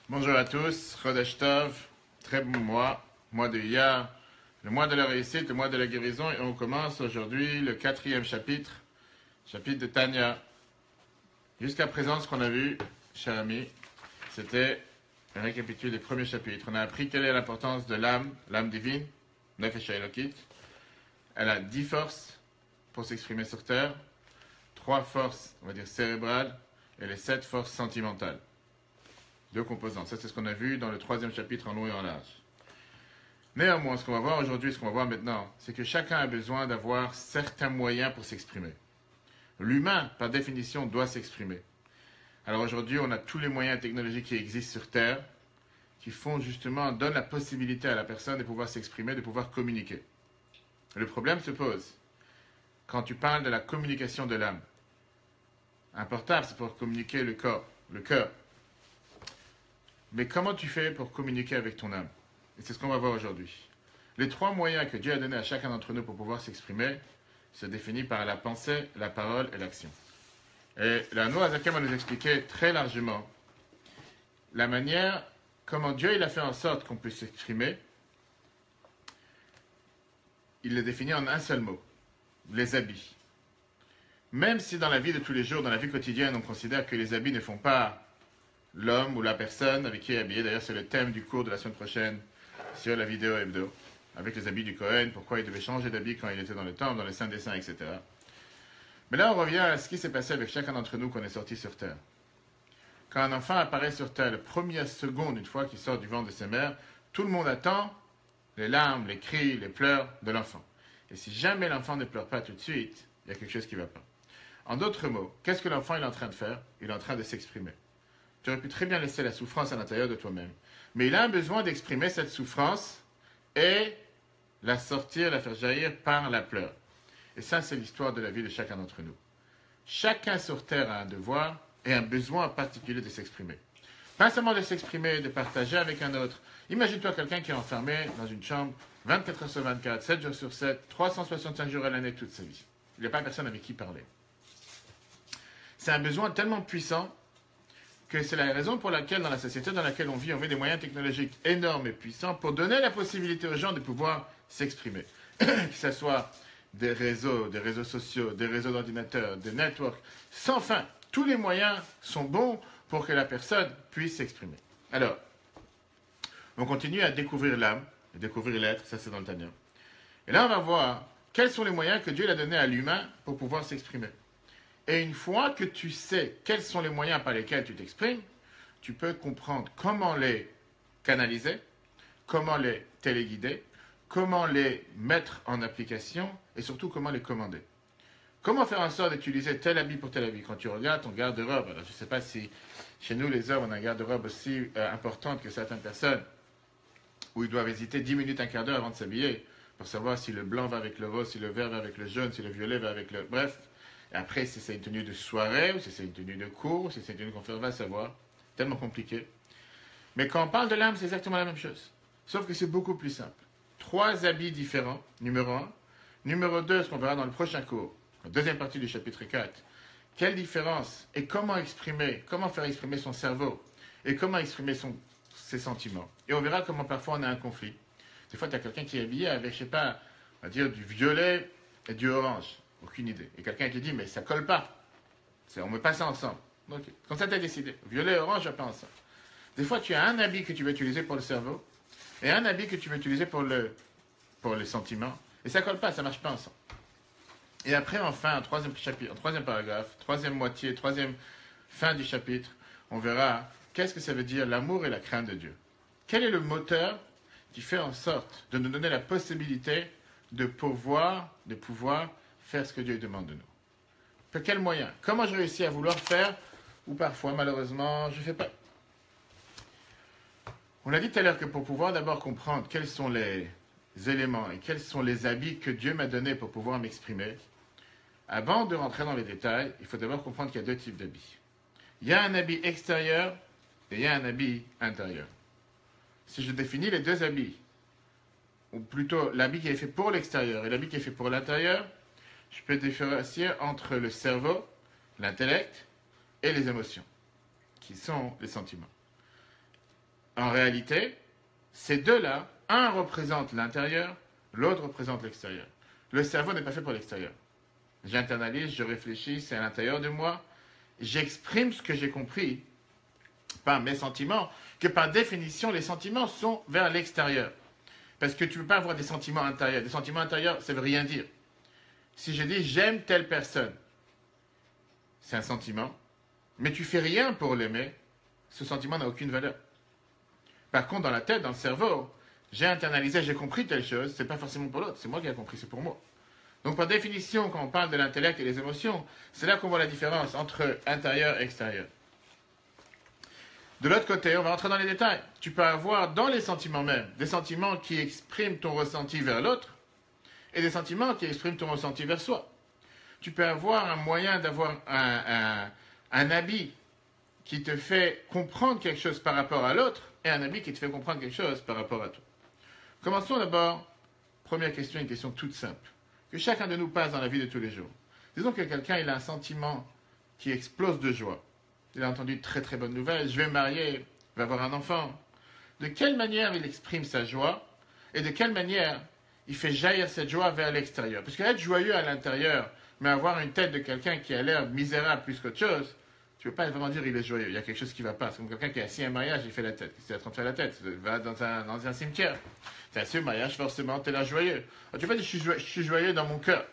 Bonjour à tous, Chodesh Tov, très bon mois de Iyar, le mois de la réussite, le mois de la guérison, et on commence aujourd'hui le 4e chapitre de Tanya. Jusqu'à présent, ce qu'on a vu, chers amis, c'était un récapitule des premiers chapitres. On a appris quelle est l'importance de l'âme divine, Nefesh Elokit. Elle a 10 forces pour s'exprimer sur terre, 3 forces, on va dire, cérébrales, et les 7 forces sentimentales. 2 composantes. Ça, c'est ce qu'on a vu dans le 3e chapitre en long et en large. Néanmoins, ce qu'on va voir aujourd'hui, ce qu'on va voir maintenant, c'est que chacun a besoin d'avoir certains moyens pour s'exprimer. L'humain, par définition, doit s'exprimer. Alors aujourd'hui, on a tous les moyens technologiques qui existent sur Terre, qui donnent la possibilité à la personne de pouvoir s'exprimer, de pouvoir communiquer. Le problème se pose quand tu parles de la communication de l'âme. Un portable, c'est pour communiquer le cœur. Mais comment tu fais pour communiquer avec ton âme? Et c'est ce qu'on va voir aujourd'hui. Les 3 moyens que Dieu a donnés à chacun d'entre nous pour pouvoir s'exprimer se définissent par la pensée, la parole et l'action. Et la Noah Zakem va nous expliquer très largement la manière, comment Dieu il a fait en sorte qu'on puisse s'exprimer. Il les définit en un seul mot, les habits. Même si dans la vie de tous les jours, dans la vie quotidienne, on considère que les habits ne font pas l'homme ou la personne avec qui il est habillé. D'ailleurs, c'est le thème du cours de la semaine prochaine sur la vidéo hebdo, avec les habits du Cohen, pourquoi il devait changer d'habit quand il était dans le temple, dans les saints desseins, etc. Mais là, on revient à ce qui s'est passé avec chacun d'entre nous quand on est sorti sur Terre. Quand un enfant apparaît sur Terre, la première seconde, une fois qu'il sort du ventre de ses mères, tout le monde attend les larmes, les cris, les pleurs de l'enfant. Et si jamais l'enfant ne pleure pas tout de suite, il y a quelque chose qui ne va pas. En d'autres mots, qu'est-ce que l'enfant est en train de faire? Il est en train de s'exprimer. Tu aurais pu très bien laisser la souffrance à l'intérieur de toi-même. Mais il a un besoin d'exprimer cette souffrance et la sortir, la faire jaillir par la pleure. Et ça, c'est l'histoire de la vie de chacun d'entre nous. Chacun sur Terre a un devoir et un besoin particulier de s'exprimer. Pas seulement de s'exprimer, de partager avec un autre. Imagine-toi quelqu'un qui est enfermé dans une chambre 24 heures sur 24, 7 jours sur 7, 365 jours à l'année toute sa vie. Il n'y a pas personne avec qui parler. C'est un besoin tellement puissant que c'est la raison pour laquelle, dans la société dans laquelle on vit, on met des moyens technologiques énormes et puissants pour donner la possibilité aux gens de pouvoir s'exprimer. Que ce soit des réseaux sociaux, des réseaux d'ordinateurs, des networks, sans fin. Tous les moyens sont bons pour que la personne puisse s'exprimer. Alors, on continue à découvrir l'âme, à découvrir l'être, ça c'est dans le Tanya. Et là, on va voir quels sont les moyens que Dieu a donnés à l'humain pour pouvoir s'exprimer. Et une fois que tu sais quels sont les moyens par lesquels tu t'exprimes, tu peux comprendre comment les canaliser, comment les téléguider, comment les mettre en application et surtout comment les commander. Comment faire en sorte d'utiliser tel habit pour tel habit? Quand tu regardes ton garde-robe, alors je ne sais pas si chez nous les hommes on a un garde-robe aussi importante que certaines personnes, où ils doivent hésiter 10 minutes, un quart d'heure avant de s'habiller pour savoir si le blanc va avec le rose, si le vert va avec le jaune, si le violet va avec le... Bref. Et après, si c'est une tenue de soirée, ou si c'est une tenue de cours, ou si c'est une tenue de conférence, va savoir. Tellement compliqué. Mais quand on parle de l'âme, c'est exactement la même chose. Sauf que c'est beaucoup plus simple. 3 habits différents, numéro 1. Numéro 2, ce qu'on verra dans le prochain cours, la deuxième partie du chapitre 4. Quelle différence et comment faire exprimer son cerveau et comment exprimer ses sentiments. Et on verra comment parfois on a un conflit. Des fois, tu as quelqu'un qui est habillé avec, je ne sais pas, on va dire du violet et du orange. Aucune idée. Et quelqu'un qui dit, mais ça colle pas. On met pas ça ensemble. Donc, comme ça, tu as décidé. Violet et orange, pas ensemble. Des fois, tu as un habit que tu veux utiliser pour le cerveau et un habit que tu veux utiliser pour les sentiments. Et ça colle pas, ça marche pas ensemble. Et après, enfin, un 3e chapitre, un 3e paragraphe, 3e moitié, 3e fin du chapitre, on verra qu'est-ce que ça veut dire l'amour et la crainte de Dieu. Quel est le moteur qui fait en sorte de nous donner la possibilité de pouvoir faire ce que Dieu demande de nous. Par quel moyen? Comment je réussis à vouloir faire ou parfois, malheureusement, je ne fais pas? On a dit tout à l'heure que pour pouvoir d'abord comprendre quels sont les éléments et quels sont les habits que Dieu m'a donnés pour pouvoir m'exprimer, avant de rentrer dans les détails, il faut d'abord comprendre qu'il y a 2 types d'habits. Il y a un habit extérieur et il y a un habit intérieur. Si je définis les 2 habits, ou plutôt l'habit qui est fait pour l'extérieur et l'habit qui est fait pour l'intérieur, je peux différencier entre le cerveau, l'intellect et les émotions, qui sont les sentiments. en réalité, ces deux-là, un représente l'intérieur, l'autre représente l'extérieur. Le cerveau n'est pas fait pour l'extérieur. J'internalise, je réfléchis, c'est à l'intérieur de moi. J'exprime ce que j'ai compris par mes sentiments, que par définition, les sentiments sont vers l'extérieur. Parce que tu ne peux pas avoir des sentiments intérieurs. Des sentiments intérieurs, ça ne veut rien dire. Si je dis j'aime telle personne, c'est un sentiment, mais tu fais rien pour l'aimer, ce sentiment n'a aucune valeur. Par contre, dans la tête, dans le cerveau, j'ai internalisé, j'ai compris telle chose, c'est pas forcément pour l'autre, c'est moi qui ai compris, c'est pour moi. Donc par définition, quand on parle de l'intellect et des émotions, c'est là qu'on voit la différence entre intérieur et extérieur. De l'autre côté, on va rentrer dans les détails. Tu peux avoir dans les sentiments même, des sentiments qui expriment ton ressenti vers l'autre, et des sentiments qui expriment ton ressenti vers soi. Tu peux avoir un moyen d'avoir un habit qui te fait comprendre quelque chose par rapport à l'autre, et un habit qui te fait comprendre quelque chose par rapport à toi. Commençons d'abord, première question, une question toute simple, que chacun de nous passe dans la vie de tous les jours. Disons que quelqu'un il a un sentiment qui explose de joie. Il a entendu de très très bonnes nouvelles, je vais me marier, je vais avoir un enfant. De quelle manière il exprime sa joie, et de quelle manière il fait jaillir cette joie vers l'extérieur. Parce qu'être joyeux à l'intérieur, mais avoir une tête de quelqu'un qui a l'air misérable plus qu'autre chose, tu ne peux pas vraiment dire qu'il est joyeux. Il y a quelque chose qui ne va pas. C'est comme quelqu'un qui est assis à un mariage, il fait la tête. Qu'est-ce qu'il est en train de faire la tête? Il va dans un cimetière. Tu es assis au mariage, forcément, tu es là joyeux. Alors, tu ne peux pas dire je suis joyeux dans mon cœur.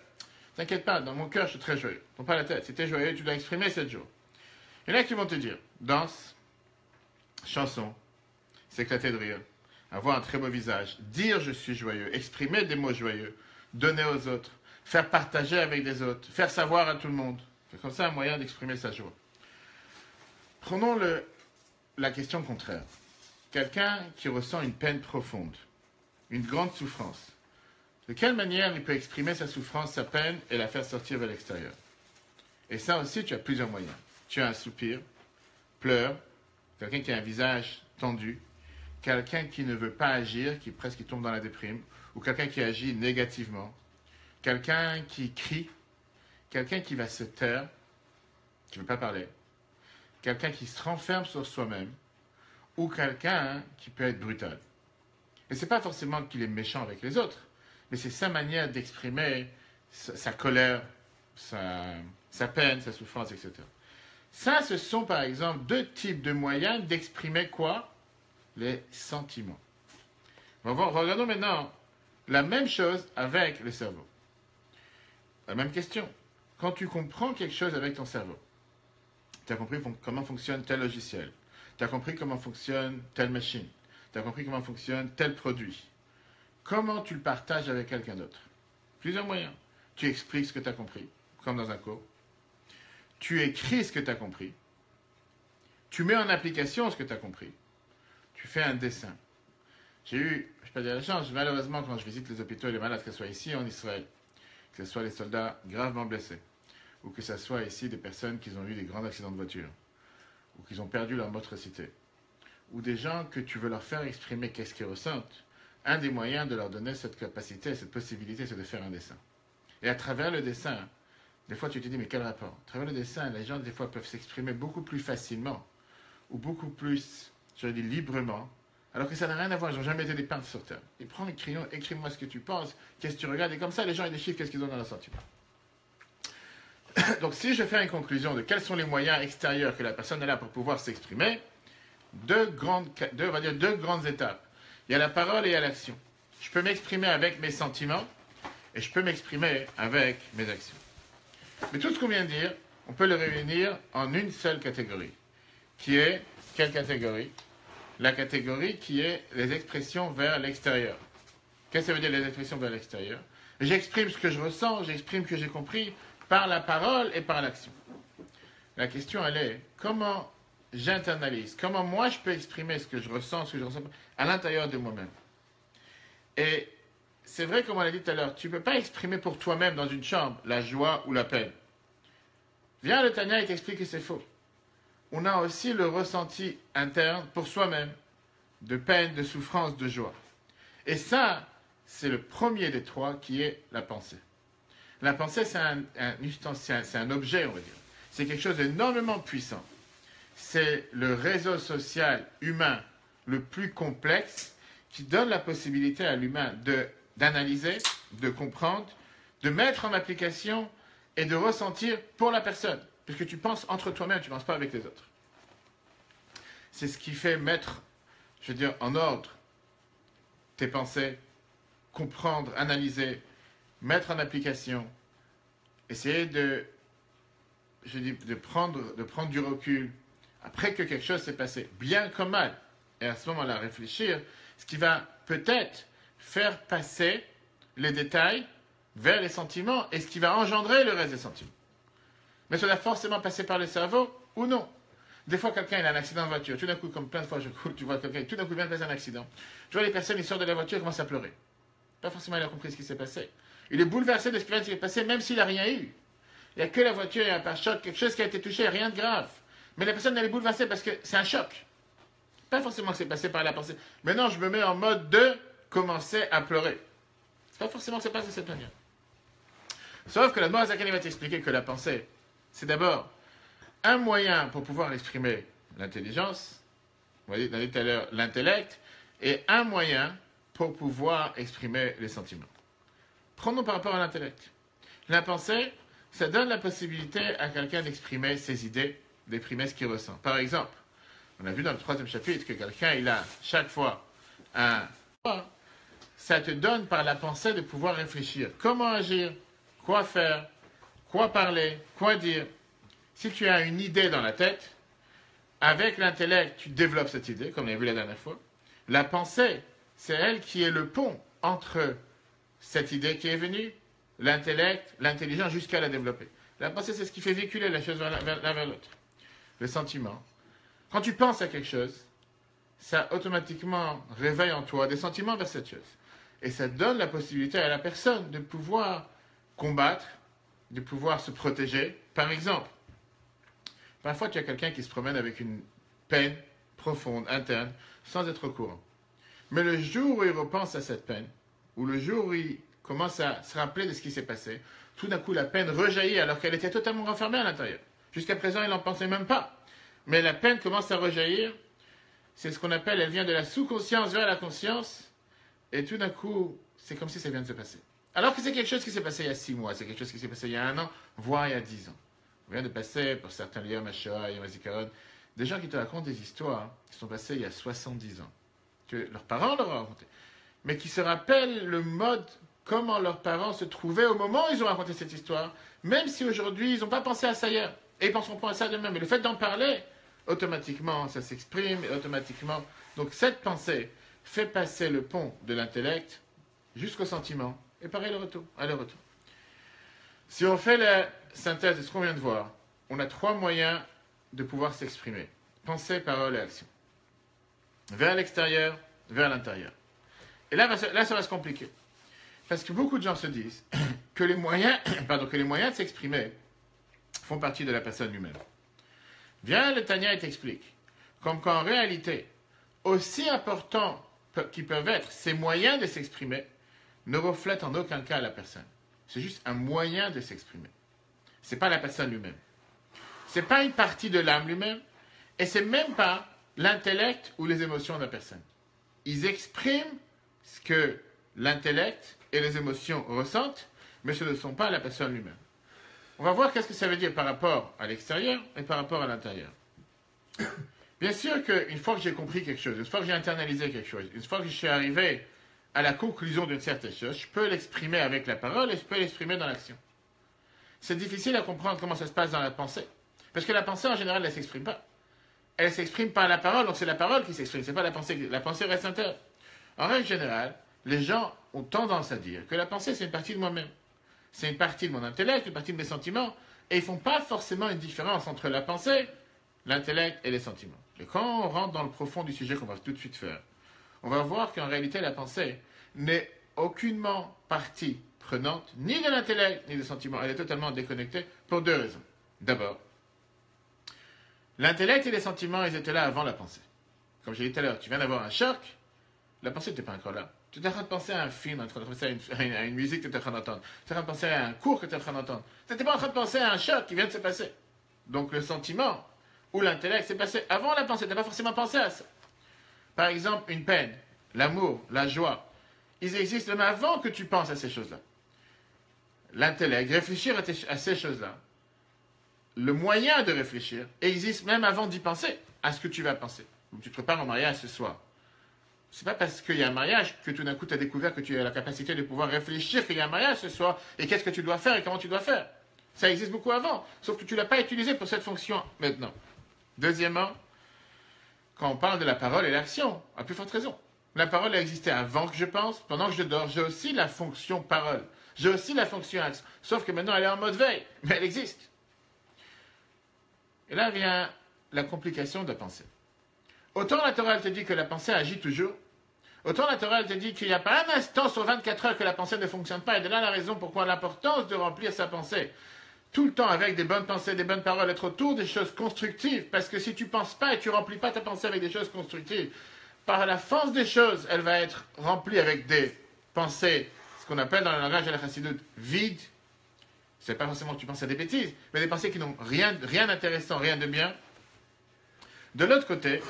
T'inquiète pas, dans mon cœur, je suis très joyeux. Prends pas la tête. Si tu es joyeux, tu dois exprimer cette joie. Il y en a qui vont te dire danse, chanson, s'éclater de rire, avoir un très beau visage, dire je suis joyeux, exprimer des mots joyeux, donner aux autres, faire partager avec des autres, faire savoir à tout le monde. C'est comme ça un moyen d'exprimer sa joie. Prenons la question contraire. Quelqu'un qui ressent une peine profonde, une grande souffrance. De quelle manière il peut exprimer sa souffrance, sa peine et la faire sortir vers l'extérieur? Et ça aussi, tu as plusieurs moyens. Tu as un soupir, pleure, quelqu'un qui a un visage tendu, quelqu'un qui ne veut pas agir, qui presque tombe dans la déprime, ou quelqu'un qui agit négativement, quelqu'un qui crie, quelqu'un qui va se taire, qui ne veut pas parler, quelqu'un qui se renferme sur soi-même, ou quelqu'un qui peut être brutal. Et ce n'est pas forcément qu'il est méchant avec les autres, mais c'est sa manière d'exprimer sa colère, sa peine, sa souffrance, etc. Ça, ce sont par exemple deux types de moyens d'exprimer quoi? Les sentiments. Regardons maintenant la même chose avec le cerveau. La même question. Quand tu comprends quelque chose avec ton cerveau, tu as compris comment fonctionne tel logiciel, tu as compris comment fonctionne telle machine, tu as compris comment fonctionne tel produit. Comment tu le partages avec quelqu'un d'autre? Plusieurs moyens. Tu expliques ce que tu as compris, comme dans un cours. Tu écris ce que tu as compris. Tu mets en application ce que tu as compris. Tu fais un dessin. J'ai eu, je ne vais pas dire la chance, malheureusement, quand je visite les hôpitaux et les malades, que ce soit ici en Israël, que ce soit les soldats gravement blessés, ou que ce soit ici des personnes qui ont eu des grands accidents de voiture, ou qui ont perdu leur motricité, ou des gens que tu veux leur faire exprimer qu'est-ce qu'ils ressentent, un des moyens de leur donner cette capacité, cette possibilité, c'est de faire un dessin. Et à travers le dessin, des fois tu te dis, mais quel rapport? À travers le dessin, les gens des fois peuvent s'exprimer beaucoup plus facilement, ou beaucoup plus, je dis librement, alors que ça n'a rien à voir, ils n'ont jamais été des peintres sur terre. Ils prennent le crayon, écris-moi ce que tu penses, qu'est-ce que tu regardes, et comme ça les gens ils déchiffrent qu'est-ce qu'ils ont dans leur sentiment. Donc si je fais une conclusion de quels sont les moyens extérieurs que la personne a là pour pouvoir s'exprimer, deux grandes étapes. Il y a la parole et il y a l'action. Je peux m'exprimer avec mes sentiments et je peux m'exprimer avec mes actions. Mais tout ce qu'on vient de dire, on peut le réunir en une seule catégorie, qui est quelle catégorie? La catégorie qui est les expressions vers l'extérieur. Qu'est-ce que ça veut dire les expressions vers l'extérieur? J'exprime ce que je ressens, j'exprime ce que j'ai compris par la parole et par l'action. La question, elle est, comment j'internalise? Comment moi, je peux exprimer ce que je ressens à l'intérieur de moi-même? Et c'est vrai, comme on l'a dit tout à l'heure, tu ne peux pas exprimer pour toi-même dans une chambre la joie ou la peine. Viens le Tanya et t'explique que c'est faux. On a aussi le ressenti interne pour soi-même, de peine, de souffrance, de joie. Et ça, c'est le premier des trois qui est la pensée. La pensée, c'est un objet, on va dire. C'est quelque chose d'énormément puissant. C'est le réseau social humain le plus complexe qui donne la possibilité à l'humain d'analyser, de comprendre, de mettre en application et de ressentir pour la personne. Puisque tu penses entre toi-même, tu ne penses pas avec les autres. C'est ce qui fait mettre, je veux dire, en ordre tes pensées, comprendre, analyser, mettre en application, essayer de prendre du recul après que quelque chose s'est passé, bien comme mal, et à ce moment-là réfléchir, ce qui va peut-être faire passer les détails vers les sentiments et ce qui va engendrer le reste des sentiments. Mais ça doit forcément passer par le cerveau ou non. Des fois, quelqu'un il a un accident de voiture, tout d'un coup, comme plein de fois je coule, tu vois quelqu'un, tout d'un coup vient de passer un accident. Je vois les personnes, ils sortent de la voiture et commencent à pleurer. Pas forcément il a compris ce qui s'est passé. Il est bouleversé de ce qui s'est passé, même s'il n'a rien eu. Il n'y a que la voiture, il y a un pare-choc, quelque chose qui a été touché, rien de grave. Mais la personne elle est bouleversée parce que c'est un choc. Pas forcément que c'est passé par la pensée. Maintenant, je me mets en mode de commencer à pleurer. C'est pas forcément que c'est passé de cette manière. Sauf que la Moazakani va t'expliquer que la pensée, c'est d'abord un moyen pour pouvoir exprimer l'intelligence, vous voyez, on a dit tout à l'heure l'intellect, et un moyen pour pouvoir exprimer les sentiments. Prenons par rapport à l'intellect. La pensée, ça donne la possibilité à quelqu'un d'exprimer ses idées, d'exprimer ce qu'il ressent. Par exemple, on a vu dans le 3e chapitre que quelqu'un, il a chaque fois un... Ça te donne par la pensée de pouvoir réfléchir. Comment agir, quoi faire, quoi parler, quoi dire. Si tu as une idée dans la tête, avec l'intellect, tu développes cette idée, comme on a vu la dernière fois. La pensée, c'est elle qui est le pont entre cette idée qui est venue, l'intellect, l'intelligence, jusqu'à la développer. La pensée, c'est ce qui fait véhiculer la chose l'un vers l'autre. Le sentiment. Quand tu penses à quelque chose, ça automatiquement réveille en toi des sentiments vers cette chose. Et ça donne la possibilité à la personne de pouvoir combattre, de pouvoir se protéger. Par exemple, parfois tu as quelqu'un qui se promène avec une peine profonde, interne, sans être au courant. Mais le jour où il repense à cette peine, ou le jour où il commence à se rappeler de ce qui s'est passé, tout d'un coup la peine rejaillit alors qu'elle était totalement renfermée à l'intérieur. Jusqu'à présent, il n'en pensait même pas. Mais la peine commence à rejaillir. C'est ce qu'on appelle, elle vient de la sous-conscience vers la conscience. Et tout d'un coup, c'est comme si ça vient de se passer. Alors que c'est quelque chose qui s'est passé il y a 6 mois, c'est quelque chose qui s'est passé il y a 1 an, voire il y a 10 ans. On vient de passer, pour certains liens, Shoah, Yom HaZikaron, des gens qui te racontent des histoires qui sont passées il y a 70 ans, que leurs parents leur ont raconté, mais qui se rappellent le mode, comment leurs parents se trouvaient au moment où ils ont raconté cette histoire, même si aujourd'hui, ils n'ont pas pensé à ça hier, et ils ne penseront pas à ça demain. Mais le fait d'en parler, automatiquement, ça s'exprime, et automatiquement. Donc cette pensée fait passer le pont de l'intellect jusqu'au sentiment, et pareil le retour, à le retour. Si on fait la synthèse de ce qu'on vient de voir, on a 3 moyens de pouvoir s'exprimer. Pensée, parole et action. Vers l'extérieur, vers l'intérieur. Et là, ça va se compliquer. Parce que beaucoup de gens se disent que les moyens, de s'exprimer font partie de la personne lui-même. Viens le Tanya et t'explique. Comme qu'en réalité, aussi importants qu'ils peuvent être, ces moyens de s'exprimer ne reflètent en aucun cas la personne. C'est juste un moyen de s'exprimer. Ce n'est pas la personne lui-même. Ce n'est pas une partie de l'âme lui-même. Et ce n'est même pas l'intellect ou les émotions de la personne. Ils expriment ce que l'intellect et les émotions ressentent, mais ce ne sont pas la personne lui-même. On va voir qu'est-ce que ça veut dire par rapport à l'extérieur et par rapport à l'intérieur. Bien sûr qu'une fois que j'ai compris quelque chose, une fois que j'ai internalisé quelque chose, une fois que je suis arrivé à la conclusion d'une certaine chose, je peux l'exprimer avec la parole et je peux l'exprimer dans l'action. C'est difficile à comprendre comment ça se passe dans la pensée. Parce que la pensée, en général, elle ne s'exprime pas. Elle s'exprime par la parole, donc c'est la parole qui s'exprime, c'est pas la pensée. La pensée reste interne. En règle générale, les gens ont tendance à dire que la pensée, c'est une partie de moi-même. C'est une partie de mon intellect, une partie de mes sentiments, et ils ne font pas forcément une différence entre la pensée, l'intellect et les sentiments. Et quand on rentre dans le profond du sujet qu'on va tout de suite faire, on va voir qu'en réalité, la pensée n'est aucunement partie prenante, ni de l'intellect, ni des sentiments. Elle est totalement déconnectée pour 2 raisons. D'abord, l'intellect et les sentiments, ils étaient là avant la pensée. Comme j'ai dit tout à l'heure, tu viens d'avoir un choc, la pensée n'était pas encore là. Tu es en train de penser à un film, en train de penser à une musique que tu es en train d'entendre. Tu es en train de penser à un cours que tu es en train d'entendre. Tu n'étais pas en train de penser à un choc qui vient de se passer. Donc le sentiment ou l'intellect s'est passé avant la pensée. Tu n'as pas forcément pensé à ça. Par exemple, une peine, l'amour, la joie. Ils existent même avant que tu penses à ces choses-là. L'intellect, réfléchir à ces choses-là, le moyen de réfléchir existe même avant d'y penser, à ce que tu vas penser. Tu te prépares au mariage ce soir. C'est pas parce qu'il y a un mariage que tout d'un coup tu as découvert que tu as la capacité de pouvoir réfléchir qu'il y a un mariage ce soir et qu'est-ce que tu dois faire et comment tu dois faire. Ça existe beaucoup avant, sauf que tu ne l'as pas utilisé pour cette fonction maintenant. Deuxièmement, quand on parle de la parole et l'action, à plus forte raison. La parole a existé avant que je pense, pendant que je dors, j'ai aussi la fonction parole. J'ai aussi la fonction action. Sauf que maintenant elle est en mode veille, mais elle existe. Et là vient la complication de la pensée. Autant la Torah te dit que la pensée agit toujours, autant la Torah te dit qu'il n'y a pas un instant sur 24 heures que la pensée ne fonctionne pas. Et de là la raison pourquoi l'importance de remplir sa pensée tout le temps avec des bonnes pensées, des bonnes paroles, être autour des choses constructives. Parce que si tu ne penses pas et tu ne remplis pas ta pensée avec des choses constructives, par la force des choses, elle va être remplie avec des pensées, ce qu'on appelle dans le langage de la chassidoute, vides. C'est pas forcément que tu penses à des bêtises, mais des pensées qui n'ont rien d'intéressant, rien de bien. De l'autre côté,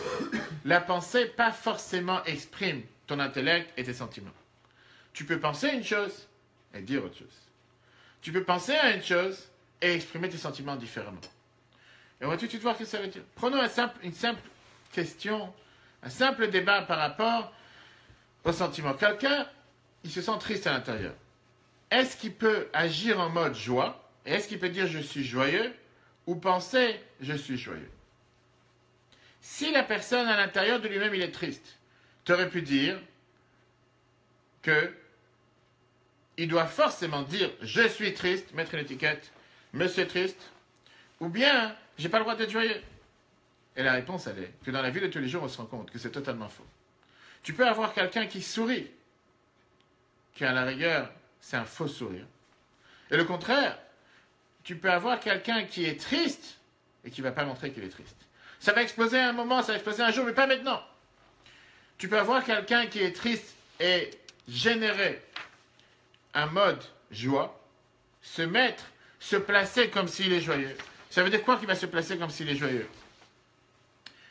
la pensée pas forcément exprime ton intellect et tes sentiments. Tu peux penser une chose et dire autre chose. Tu peux penser à une chose et exprimer tes sentiments différemment. Et on va tout de suite voir ce que ça veut dire. Prenons une simple question, un simple débat par rapport aux sentiments. Quelqu'un, il se sent triste à l'intérieur. Est-ce qu'il peut agir en mode joie? Et est-ce qu'il peut dire je suis joyeux? Ou penser je suis joyeux? Si la personne à l'intérieur de lui-même il est triste, tu aurais pu dire que il doit forcément dire je suis triste, mettre une étiquette, monsieur triste, ou bien j'ai pas le droit d'être joyeux. Et la réponse elle est que dans la vie de tous les jours on se rend compte que c'est totalement faux. Tu peux avoir quelqu'un qui sourit, qui à la rigueur c'est un faux sourire. Et le contraire, tu peux avoir quelqu'un qui est triste et qui ne va pas montrer qu'il est triste. Ça va exploser à un moment, ça va exploser un jour, mais pas maintenant. Tu peux avoir quelqu'un qui est triste et générer un mode joie, se placer comme s'il est joyeux. Ça veut dire quoi qu'il va se placer comme s'il est joyeux?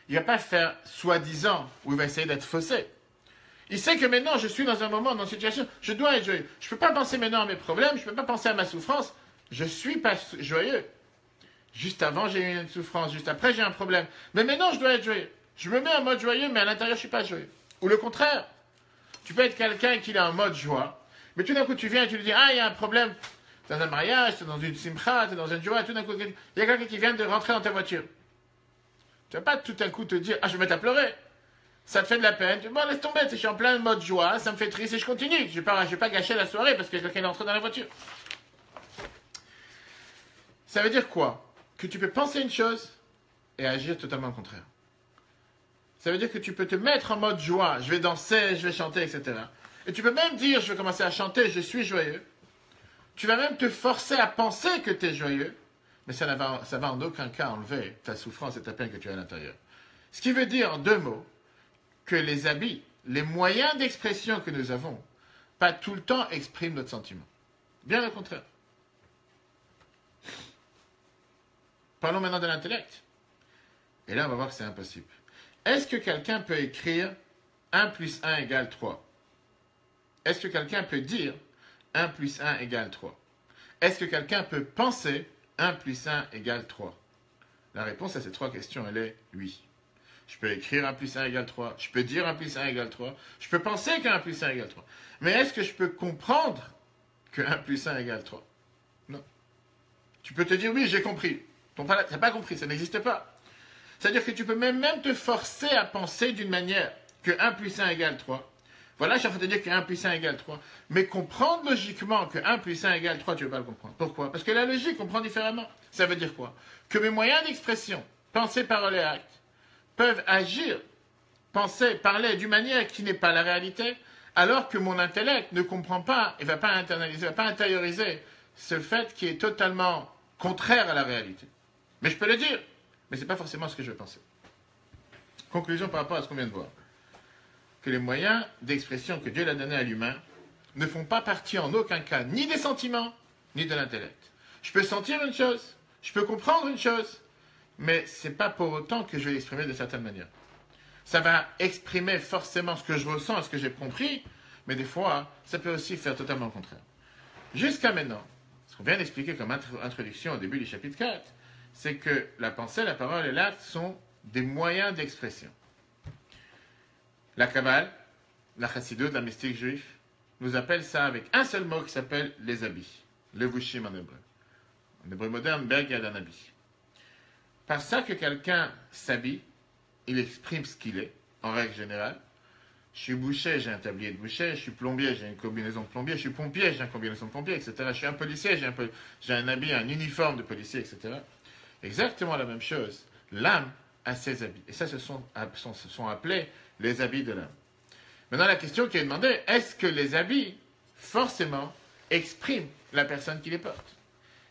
Il ne va pas faire soi-disant où il va essayer d'être faussé. Il sait que maintenant, je suis dans un moment, dans une situation, je dois être joyeux. Je ne peux pas penser maintenant à mes problèmes, je ne peux pas penser à ma souffrance. Je ne suis pas joyeux. Juste avant, j'ai eu une souffrance, juste après, j'ai un problème. Mais maintenant, je dois être joyeux. Je me mets en mode joyeux, mais à l'intérieur, je ne suis pas joyeux. Ou le contraire. Tu peux être quelqu'un qui est en mode joie, mais tout d'un coup, tu viens et tu lui dis, ah, il y a un problème. Tu es dans un mariage, tu es dans une simcha, tu es dans une joie, tout d'un coup, il y a quelqu'un qui vient de rentrer dans ta voiture. Tu ne vas pas tout d'un coup te dire, ah, je vais me mettre à pleurer. Ça te fait de la peine. Tu dis, bon, laisse tomber, je suis en plein mode joie, ça me fait triste et je continue. Je ne vais pas gâcher la soirée parce que quelqu'un est entré dans la voiture. Ça veut dire quoi? Que tu peux penser une chose et agir totalement au contraire. Ça veut dire que tu peux te mettre en mode joie, je vais danser, je vais chanter, etc. Et tu peux même dire, je vais commencer à chanter, je suis joyeux. Tu vas même te forcer à penser que tu es joyeux, mais ça va en aucun cas enlever ta souffrance et ta peine que tu as à l'intérieur. Ce qui veut dire, en deux mots, que les habits, les moyens d'expression que nous avons, pas tout le temps expriment notre sentiment. Bien au contraire. Parlons maintenant de l'intellect. Et là, on va voir que c'est impossible. Est-ce que quelqu'un peut écrire 1 plus 1 égale 3? Est-ce que quelqu'un peut dire 1 plus 1 égale 3? Est-ce que quelqu'un peut penser 1 plus 1 égale 3? La réponse à ces trois questions, elle est oui. Je peux écrire 1 plus 1 égale 3. Je peux dire 1 plus 1 égale 3. Je peux penser qu'un plus 1 égale 3. Mais est-ce que je peux comprendre que 1 plus 1 égale 3? Non. Tu peux te dire oui, j'ai compris. Tu n'as pas compris, ça n'existe pas. C'est-à-dire que tu peux même te forcer à penser d'une manière que 1 plus 1 égale 3. Voilà, je suis en train de te dire que 1 plus 1 égale 3. Mais comprendre logiquement que 1 plus 1 égale 3, tu ne veux pas le comprendre. Pourquoi? Parce que la logique comprend différemment. Ça veut dire quoi? Que mes moyens d'expression, pensée, parole et acte, peuvent agir, penser, parler d'une manière qui n'est pas la réalité, alors que mon intellect ne comprend pas et ne va pas internaliser, ne va pas intérioriser ce fait qui est totalement contraire à la réalité. Mais je peux le dire, mais ce n'est pas forcément ce que je veux penser. Conclusion par rapport à ce qu'on vient de voir. Que les moyens d'expression que Dieu a donnés à l'humain ne font pas partie en aucun cas ni des sentiments, ni de l'intellect. Je peux sentir une chose, je peux comprendre une chose, mais ce n'est pas pour autant que je vais l'exprimer de certaine manière. Ça va exprimer forcément ce que je ressens et ce que j'ai compris, mais des fois, ça peut aussi faire totalement le contraire. Jusqu'à maintenant, ce qu'on vient d'expliquer comme introduction au début du chapitre 4, c'est que la pensée, la parole et l'acte sont des moyens d'expression. La Kabbale, la Chassidut, la mystique juive, nous appelle ça avec un seul mot qui s'appelle les habits, le vushim en hébreu. En hébreu moderne, Berg Yad Hanabi. Par ça que quelqu'un s'habille, il exprime ce qu'il est, en règle générale. Je suis boucher, j'ai un tablier de boucher. Je suis plombier, j'ai une combinaison de plombier. Je suis pompier, j'ai une combinaison de pompier, etc. Je suis un policier, j'ai un habit, un uniforme de policier, etc. Exactement la même chose. L'âme a ses habits. Et ça, ce sont appelés les habits de l'âme. Maintenant, la question qui est demandée, est-ce que les habits, forcément, expriment la personne qui les porte?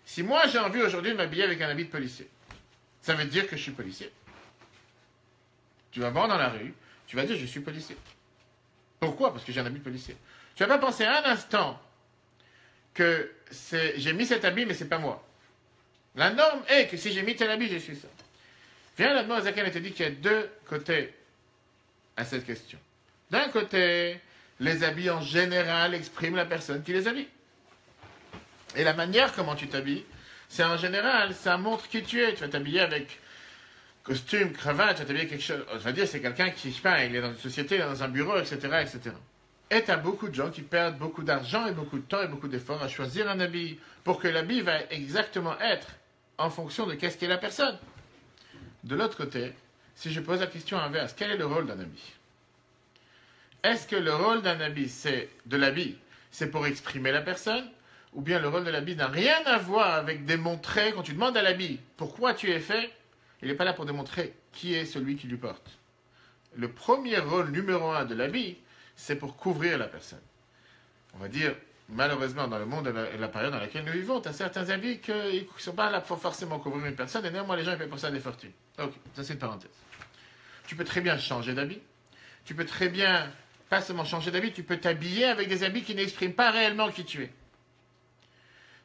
Si moi, j'ai envie aujourd'hui de m'habiller avec un habit de policier, ça veut dire que je suis policier. Tu vas voir dans la rue, tu vas dire je suis policier. Pourquoi? Parce que j'ai un habit de policier. Tu vas pas penser un instant que j'ai mis cet habit, mais c'est pas moi. La norme est que si j'ai mis tel habit, je suis ça. Viens là-dedans, Azaken, et te dit qu'il y a deux côtés à cette question. D'un côté, les habits en général expriment la personne qui les habille. Et la manière comment tu t'habilles, c'est en général, ça montre qui tu es. Tu vas t'habiller avec costume, cravate, tu vas t'habiller quelque chose. On va dire, c'est quelqu'un qui, je sais pas, il est dans une société, il est dans un bureau, etc., etc. Et tu as beaucoup de gens qui perdent beaucoup d'argent et beaucoup de temps et beaucoup d'efforts à choisir un habit pour que l'habit va exactement être en fonction de qu'est-ce qu'est la personne. De l'autre côté, si je pose la question inverse, quel est le rôle d'un habit? Est-ce que le rôle d'un habit, c'est pour exprimer la personne? Ou bien le rôle de l'habit n'a rien à voir avec démontrer, quand tu demandes à l'habit pourquoi tu es fait, il n'est pas là pour démontrer qui est celui qui lui porte. Le premier rôle numéro 1 de l'habit, c'est pour couvrir la personne. On va dire, malheureusement, dans le monde et la période dans laquelle nous vivons, tu as certains habits qui ne sont pas là pour forcément couvrir une personne, et néanmoins les gens ils payent pour ça des fortunes. Ok, ça c'est une parenthèse. Tu peux très bien changer d'habit. Tu peux très bien, pas seulement changer d'habit, tu peux t'habiller avec des habits qui n'expriment pas réellement qui tu es.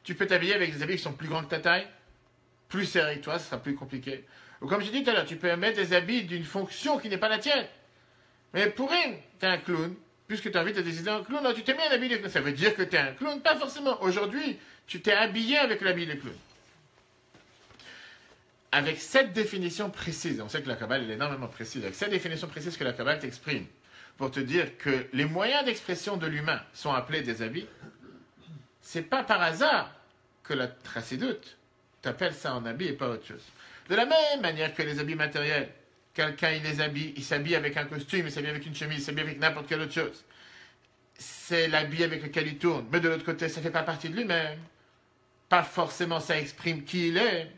Tu peux t'habiller avec des habits qui sont plus grands que ta taille, plus serrés que toi, ce sera plus compliqué. Ou comme j'ai dit tout à l'heure, tu peux mettre des habits d'une fonction qui n'est pas la tienne. Mais pour rien, tu es un clown. Puisque tu as envie de décider un clown, non, tu t'es mis un habit de clown. Ça veut dire que tu es un clown? Pas forcément. Aujourd'hui, tu t'es habillé avec l'habit de clown. Avec cette définition précise, on sait que la Kabbale est énormément précise, avec cette définition précise que la Kabbale t'exprime, pour te dire que les moyens d'expression de l'humain sont appelés des habits, c'est pas par hasard que la Chassidut t'appelle ça en habit et pas autre chose. De la même manière que les habits matériels, quelqu'un il s'habille avec un costume, il s'habille avec une chemise, il s'habille avec n'importe quelle autre chose. C'est l'habit avec lequel il tourne, mais de l'autre côté, ça ne fait pas partie de lui-même. Pas forcément ça exprime qui il est.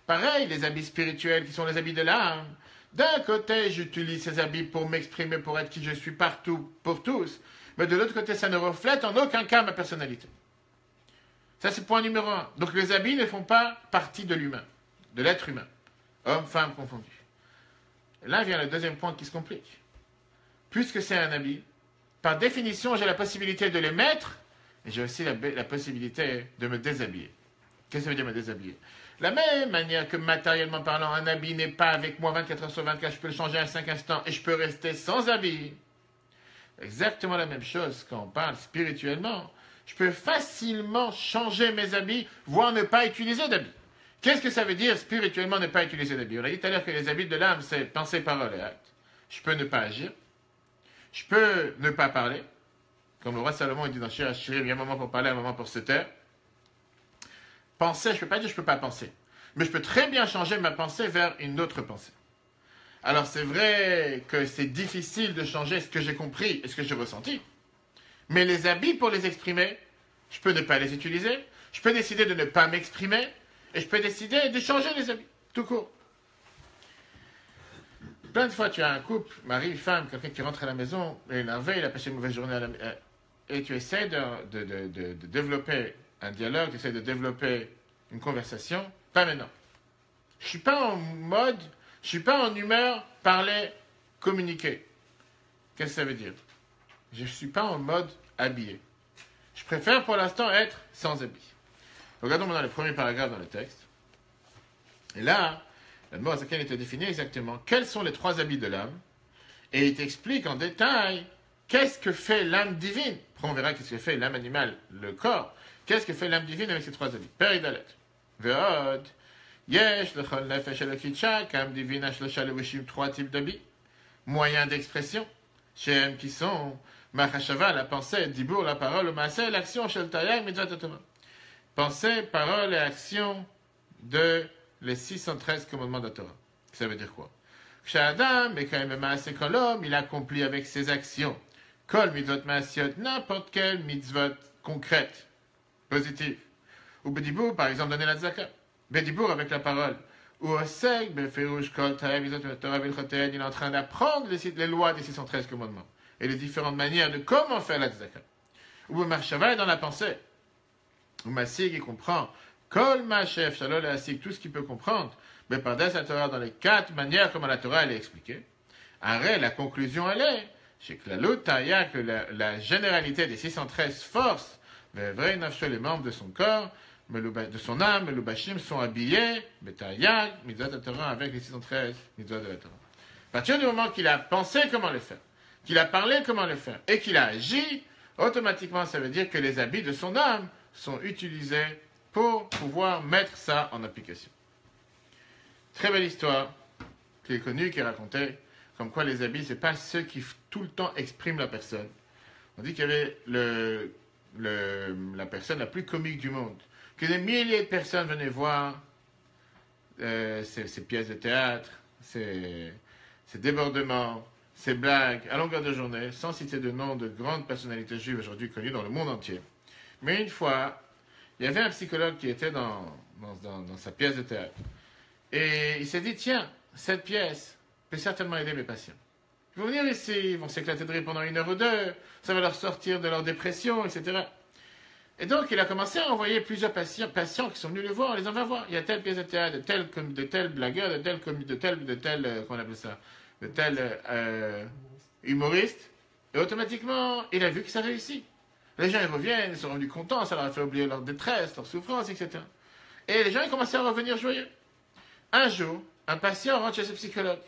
Pareil, les habits spirituels qui sont les habits de l'âme. D'un côté, j'utilise ces habits pour m'exprimer, pour être qui je suis partout, pour tous. Mais de l'autre côté, ça ne reflète en aucun cas ma personnalité. Ça, c'est point numéro 1. Donc les habits ne font pas partie de l'humain, de l'être humain. Homme, femme confondus. Là vient le deuxième point qui se complique. Puisque c'est un habit, par définition, j'ai la possibilité de les mettre, et j'ai aussi la possibilité de me déshabiller. Qu'est-ce que ça veut dire me déshabiller? La même manière que matériellement parlant, un habit n'est pas avec moi 24 heures sur 24, je peux le changer à 5 instants et je peux rester sans habit. Exactement la même chose quand on parle spirituellement. Je peux facilement changer mes habits, voire ne pas utiliser d'habits. Qu'est-ce que ça veut dire spirituellement ne pas utiliser d'habits? On a dit tout à l'heure que les habits de l'âme, c'est pensée, parole et acte. Je peux ne pas agir. Je peux ne pas parler. Comme le roi Salomon il dit dans Shir HaShirim, il y a un moment pour parler, un moment pour se taire. Penser, je ne peux pas dire je ne peux pas penser. Mais je peux très bien changer ma pensée vers une autre pensée. Alors c'est vrai que c'est difficile de changer ce que j'ai compris et ce que j'ai ressenti. Mais les habits pour les exprimer, je peux ne pas les utiliser. Je peux décider de ne pas m'exprimer. Et je peux décider de changer les habits, tout court. Plein de fois, tu as un couple, mari, femme, quelqu'un qui rentre à la maison, il est énervé, il a passé une mauvaise journée et tu essaies de développer un dialogue, tu essaies de développer une conversation. Pas maintenant. Je ne suis pas en humeur parler, communiquer. Qu'est-ce que ça veut dire? Je ne suis pas en mode habillé. Je préfère pour l'instant être sans habit. Regardons maintenant le premier paragraphe dans le texte. Et là, la mot Azaken te définit exactement quels sont les 3 habits de l'âme Et il t'explique en détail qu'est-ce que fait l'âme divine. Après, on verra qu'est-ce que fait l'âme animale, le corps. Qu'est-ce que fait l'âme divine avec ces trois habits? Péridalet. Ve'od. Yesh, lechol nefesh elokit shak, âme divine, ashlocha levishim, trois types d'habits. Moyens d'expression. Shem qui sont Machashava, la pensée, Dibour, la parole, le maaseh, l'action, Shel Tayag, Mitzvot Torah. Pensée, parole et action de les 613 commandements de la Torah. Ça veut dire quoi? Shadam, mais quand même maaseh, quand l'homme, il accomplit avec ses actions, Kol Mitzvot Maasiot, n'importe quelle mitzvot concrète, positive. Ou Bedibour, par exemple, donner la tzaka. Bedibour avec la parole. Ou Oseg, Beferush, Kol Tayag, Mitzvot Torah, Vilchoten, il est en train d'apprendre les lois des 613 commandements. Et les différentes manières de comment faire la tzedaka. Ou Marshava est dans la pensée. Ou Masig, il comprend. Kol Machef, Shalol et Asig, tout ce qu'il peut comprendre. Mais par la Torah, dans les 4 manières comment la Torah elle est expliquée. Arrête, la conclusion elle est, chez Klalut, Taya, que la généralité des 613 forces, vrai nafsho, les membres de son corps, de son âme, le bashim sont habillés, Betayak, Mitzvot Torah, avec les 613 Mitzvot de la Torah. À partir du moment qu'il a pensé comment le faire, qu'il a parlé comment le faire, et qu'il a agi, automatiquement ça veut dire que les habits de son âme sont utilisés pour pouvoir mettre ça en application. Très belle histoire qui est connue, qui est racontée, comme quoi les habits, c'est pas ceux qui tout le temps expriment la personne. On dit qu'il y avait la personne la plus comique du monde, que des milliers de personnes venaient voir ces pièces de théâtre, ces débordements, ces blagues à longueur de journée, sans citer de nom de grandes personnalités juives aujourd'hui connues dans le monde entier. Mais une fois, il y avait un psychologue qui était dans sa pièce de théâtre. Et il s'est dit, tiens, cette pièce peut certainement aider mes patients. Ils vont venir ici, ils vont s'éclater de rire pendant 1 heure ou 2, ça va leur sortir de leur dépression, etc. Et donc, il a commencé à envoyer plusieurs patients qui sont venus le voir, on les en va voir. Il y a telle pièce de théâtre, de tel blagueur, de tel, comment on appelle ça, de tel humoriste. Et automatiquement, il a vu que ça réussit. Les gens, ils reviennent, ils sont revenus contents, ça leur a fait oublier leur détresse, leur souffrance, etc. Et les gens, ils commençaient à revenir joyeux. Un jour, un patient rentre chez ce psychologue.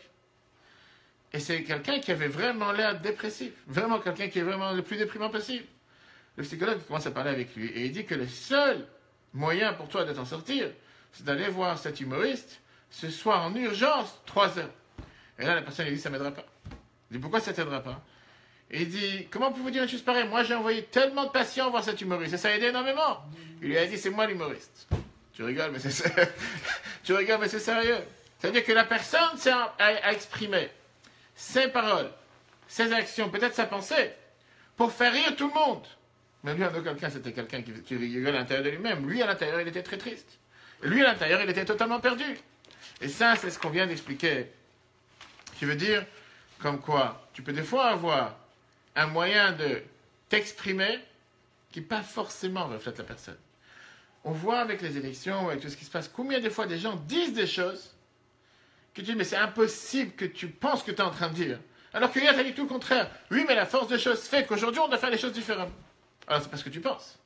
Et c'est quelqu'un qui avait vraiment l'air dépressif. Vraiment quelqu'un qui est vraiment le plus déprimant possible. Le psychologue commence à parler avec lui. Et il dit que le seul moyen pour toi de t'en sortir, c'est d'aller voir cet humoriste ce soir en urgence, 3 heures. Et là, la personne lui dit, ça ne m'aidera pas. Il dit, pourquoi ça ne t'aidera pas? Et il dit, comment pouvez-vous dire une chose pareille? Moi, j'ai envoyé tellement de patients voir cet humoriste. Et ça a aidé énormément. Il lui a dit, c'est moi l'humoriste. Tu rigoles, mais c'est sérieux. Tu rigoles, mais c'est sérieux. C'est-à-dire que la personne a exprimé ses paroles, ses actions, peut-être sa pensée, pour faire rire tout le monde. Mais lui, en aucun cas, c'était quelqu'un qui rigolait à l'intérieur de lui-même. Lui, à l'intérieur, il était très triste. Et lui, à l'intérieur, il était totalement perdu. Et ça, c'est ce qu'on vient d'expliquer. Qui veut dire, comme quoi, tu peux des fois avoir un moyen de t'exprimer qui pas forcément reflète la personne. On voit avec les élections, avec tout ce qui se passe, combien de fois des gens disent des choses que tu dis, mais c'est impossible que tu penses que tu es en train de dire. Alors que hier, tu as dit tout le contraire. Oui, mais la force des choses fait qu'aujourd'hui, on doit faire les choses différemment. Alors, c'est parce que tu penses.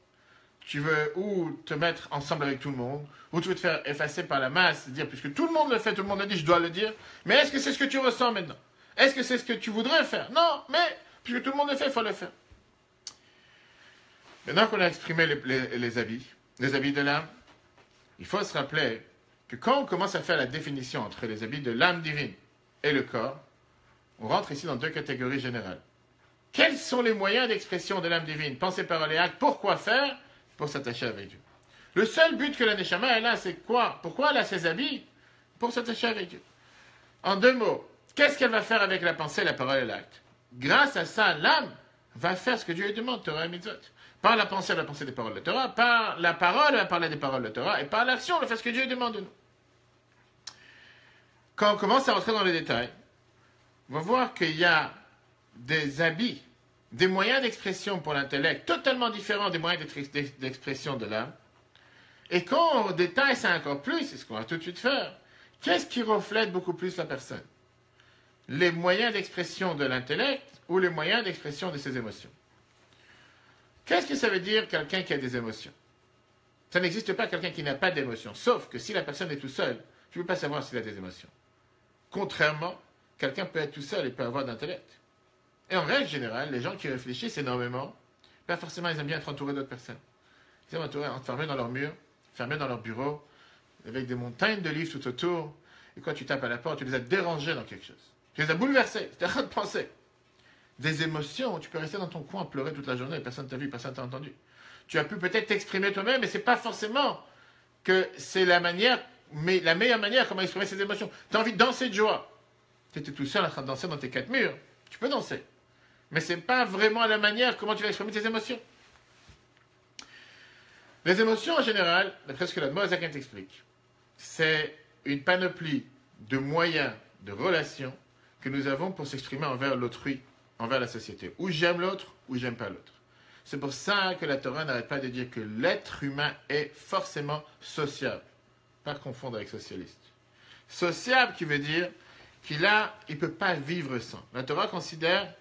Tu veux ou te mettre ensemble avec tout le monde, ou tu veux te faire effacer par la masse, dire, puisque tout le monde le fait, tout le monde le dit, je dois le dire. Mais est-ce que c'est ce que tu ressens maintenant? Est-ce que c'est ce que tu voudrais faire? Non, mais puisque tout le monde le fait, il faut le faire. Maintenant qu'on a exprimé les habits de l'âme, il faut se rappeler que quand on commence à faire la définition entre les habits de l'âme divine et le corps, on rentre ici dans 2 catégories générales. Quels sont les moyens d'expression de l'âme divine? Pensée, parole et acte. Pourquoi faire? Pour s'attacher avec Dieu. Le seul but que la Neshama est là, c'est quoi? Pourquoi elle a ses habits? Pour s'attacher avec Dieu. En 2 mots, qu'est-ce qu'elle va faire avec la pensée, la parole et l'acte? Grâce à ça, l'âme va faire ce que Dieu lui demande, Torah et Mitzvot. Par la pensée, elle va penser des paroles de Torah. Par la parole, elle va parler des paroles de Torah. Et par l'action, elle va faire ce que Dieu lui demande de nous. Quand on commence à rentrer dans les détails, on va voir qu'il y a des habits, des moyens d'expression pour l'intellect totalement différents des moyens d'expression de l'âme. Et quand on détaille ça encore plus, c'est ce qu'on va tout de suite faire, qu'est-ce qui reflète beaucoup plus la personne? Les moyens d'expression de l'intellect ou les moyens d'expression de ses émotions? Qu'est-ce que ça veut dire quelqu'un qui a des émotions? Ça n'existe pas quelqu'un qui n'a pas d'émotions, sauf que si la personne est tout seule, tu ne peux pas savoir s'il a des émotions. Contrairement quelqu'un peut être tout seul et peut avoir d'intellect. Et en règle générale, les gens qui réfléchissent énormément, pas forcément ils aiment bien être entourés d'autres personnes. Ils aiment être enfermés dans leur mur, fermés dans leur bureau, avec des montagnes de livres tout autour. Et quand tu tapes à la porte, tu les as dérangés dans quelque chose. Tu les as bouleversés, tu es en train de penser. Des émotions, tu peux rester dans ton coin, pleurer toute la journée, personne ne t'a vu, personne ne t'a entendu. Tu as pu peut-être t'exprimer toi-même, mais ce n'est pas forcément que c'est la manière, mais la meilleure manière comment exprimer ses émotions. Tu as envie de danser de joie. Tu étais tout seul en train de danser dans tes 4 murs. Tu peux danser. Mais ce n'est pas vraiment la manière comment tu vas exprimer tes émotions. Les émotions en général, d'après ce que la Mozakin t'explique, c'est une panoplie de moyens, de relations que nous avons pour s'exprimer envers l'autrui, envers la société. Ou j'aime l'autre, ou j'aime pas l'autre. C'est pour ça que la Torah n'arrête pas de dire que l'être humain est forcément sociable. Pas confondre avec socialiste. Sociable qui veut dire qu'il ne peut pas vivre sans. La Torah considère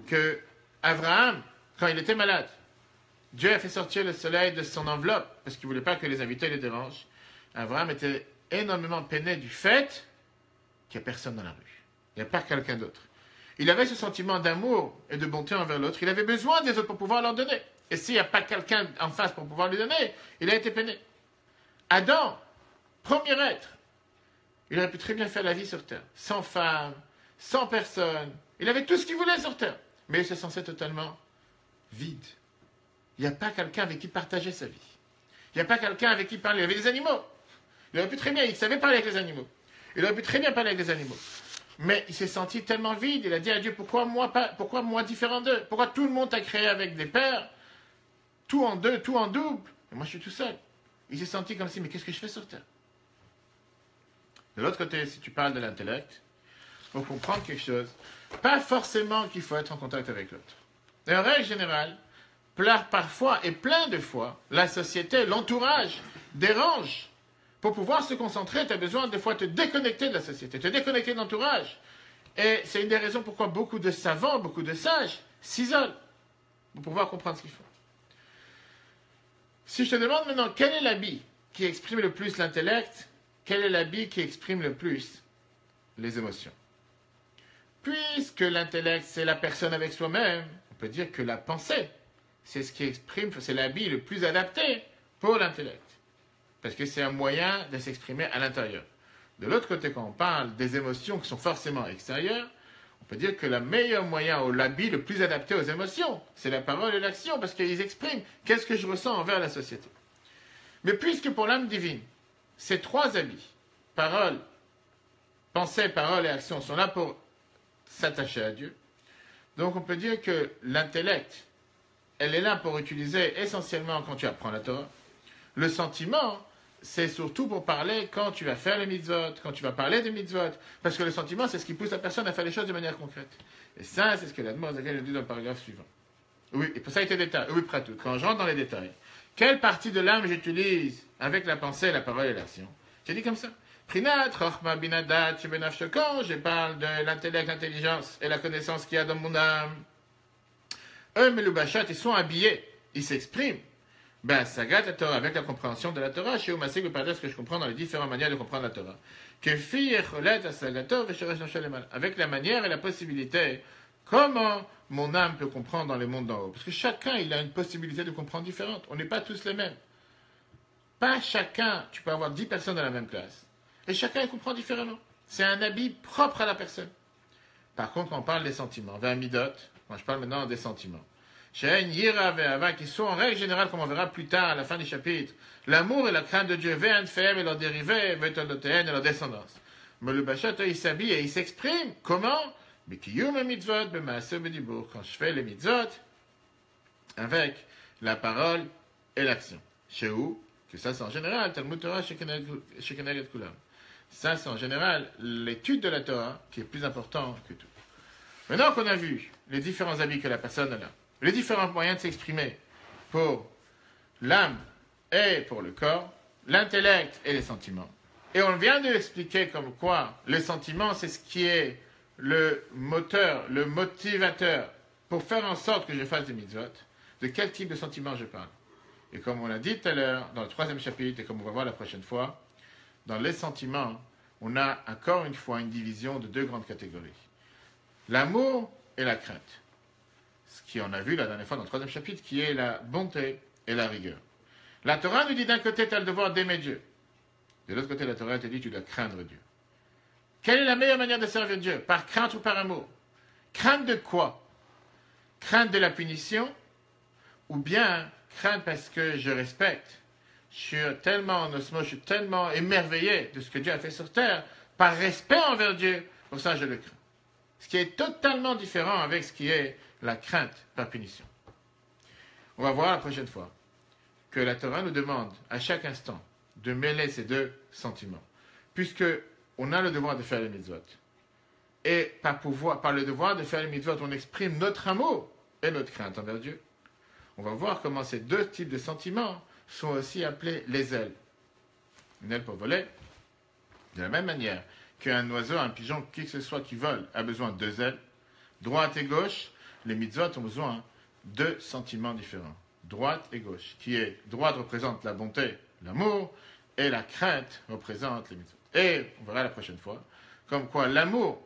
que Abraham, quand il était malade, Dieu a fait sortir le soleil de son enveloppe parce qu'il ne voulait pas que les invités les dérangent. Abraham était énormément peiné du fait qu'il n'y a personne dans la rue. Il n'y a pas quelqu'un d'autre. Il avait ce sentiment d'amour et de bonté envers l'autre. Il avait besoin des autres pour pouvoir leur donner. Et s'il n'y a pas quelqu'un en face pour pouvoir lui donner, il a été peiné. Adam, premier être, il aurait pu très bien faire la vie sur terre. Sans femme, sans personne. Il avait tout ce qu'il voulait sur terre. Mais il se sentait totalement vide. Il n'y a pas quelqu'un avec qui partager sa vie. Il n'y a pas quelqu'un avec qui parler. Il y avait des animaux. Il aurait pu très bien, il savait parler avec les animaux. Il aurait pu très bien parler avec les animaux. Mais il s'est senti tellement vide, il a dit à Dieu, pourquoi moi différent d'eux? Pourquoi tout le monde t'a créé avec des pères? Tout en deux, tout en double. Et moi je suis tout seul. Il s'est senti comme si, mais qu'est-ce que je fais sur terre? De l'autre côté, si tu parles de l'intellect, il faut comprendre quelque chose. Pas forcément qu'il faut être en contact avec l'autre. Et en règle générale, parfois et plein de fois, la société, l'entourage dérange. Pour pouvoir se concentrer, tu as besoin des fois de te déconnecter de la société, te déconnecter de l'entourage. Et c'est une des raisons pourquoi beaucoup de savants, beaucoup de sages s'isolent pour pouvoir comprendre ce qu'ils font. Si je te demande maintenant quel est l'habit qui exprime le plus l'intellect, quel est l'habit qui exprime le plus les émotions? Puisque l'intellect, c'est la personne avec soi-même, on peut dire que la pensée, c'est ce qui exprime, c'est l'habit le plus adapté pour l'intellect. Parce que c'est un moyen de s'exprimer à l'intérieur. De l'autre côté, quand on parle des émotions qui sont forcément extérieures, on peut dire que le meilleur moyen ou l'habit le plus adapté aux émotions, c'est la parole et l'action, parce qu'ils expriment qu'est-ce que je ressens envers la société. Mais puisque pour l'âme divine, ces 3 habits, parole, pensée, parole et action, sont là pour s'attacher à Dieu, donc on peut dire que l'intellect, elle est là pour utiliser essentiellement quand tu apprends la Torah. Le sentiment, c'est surtout pour parler quand tu vas faire les mitzvot, quand tu vas parler des mitzvot. Parce que le sentiment, c'est ce qui pousse la personne à faire les choses de manière concrète. Et ça, c'est ce que l'Admor Zaken nous dit dans le paragraphe suivant. Oui, et pour ça, il y a des détails. Oui, pratout. Quand je rentre dans les détails, quelle partie de l'âme j'utilise avec la pensée, la parole et l'action? J'ai dit comme ça. Prinat, Chochma, Binadat, Shebenaf, quand je parle de l'intellect, l'intelligence et la connaissance qu'il y a dans mon âme. Eux, mais le Bachat, ils sont habillés, ils s'expriment. Ben, Sagat la Torah, avec la compréhension de la Torah, chez Oumasek, le paradoxe que je comprends dans les différentes manières de comprendre la Torah. Avec la manière et la possibilité, comment mon âme peut comprendre dans les mondes d'en haut. Parce que chacun, il a une possibilité de comprendre différente. On n'est pas tous les mêmes. Pas chacun, tu peux avoir 10 personnes dans la même classe. Et chacun, il comprend différemment. C'est un habit propre à la personne. Par contre, quand on parle des sentiments, vers Midot, moi je parle maintenant des sentiments. Shein, Yira, Ve'ava, qui sont en règle générale, comme on verra plus tard à la fin du chapitre, l'amour et la crainte de Dieu, Ve'an Fehem et leurs dérivés, Ve'toldotéen et leur descendance. Mais le Bachat, il s'habille et il s'exprime. Comment? B'kiyum mitzvot, b'maaseh b'dibur. Quand je fais les mitzvot, avec la parole et l'action. Chez où? Que ça c'est en général, Talmud Torah, Shekeneged Kulam. Ça c'est en général l'étude de la Torah qui est plus important que tout. Maintenant qu'on a vu les différents habits que la personne a là, les différents moyens de s'exprimer pour l'âme et pour le corps, l'intellect et les sentiments. Et on vient de l'expliquer comme quoi les sentiments, c'est ce qui est le moteur, le motivateur pour faire en sorte que je fasse des mitzvot. De quel type de sentiments je parle? Et comme on l'a dit tout à l'heure, dans le 3e chapitre, et comme on va voir la prochaine fois, dans les sentiments, on a encore une fois une division de deux grandes catégories. L'amour et la crainte. Ce qu'on a vu la dernière fois dans le 3e chapitre, qui est la bonté et la rigueur. La Torah nous dit d'un côté, tu as le devoir d'aimer Dieu. De l'autre côté, la Torah te dit, tu dois craindre Dieu. Quelle est la meilleure manière de servir Dieu? Par crainte ou par amour? Crainte de quoi? Crainte de la punition? Ou bien crainte parce que je respecte? Je suis tellement en osmose, je suis tellement émerveillé de ce que Dieu a fait sur terre, par respect envers Dieu, pour ça je le crains. Ce qui est totalement différent avec ce qui est la crainte par punition. On va voir la prochaine fois que la Torah nous demande à chaque instant de mêler ces deux sentiments, puisque on a le devoir de faire les mitzvot. Et par le devoir de faire les mitzvot, on exprime notre amour et notre crainte envers Dieu. On va voir comment ces deux types de sentiments sont aussi appelés les ailes. Une aile pour voler, de la même manière qu'un oiseau, un pigeon, qui que ce soit qui vole, a besoin de deux ailes. Droite et gauche, les mitzvot ont besoin de deux sentiments différents. Droite et gauche, qui est droite représente la bonté, l'amour, et la crainte représente les mitzvot. Et on verra la prochaine fois, comme quoi l'amour,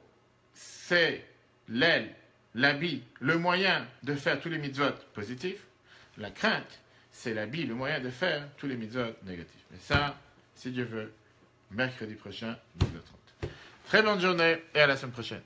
c'est l'aile, l'habit, le moyen de faire tous les mitzvot positifs. La crainte, c'est l'habit, le moyen de faire tous les mitzvot négatifs. Et ça, si Dieu veut, mercredi prochain, 12h30. Très bonne journée et à la semaine prochaine.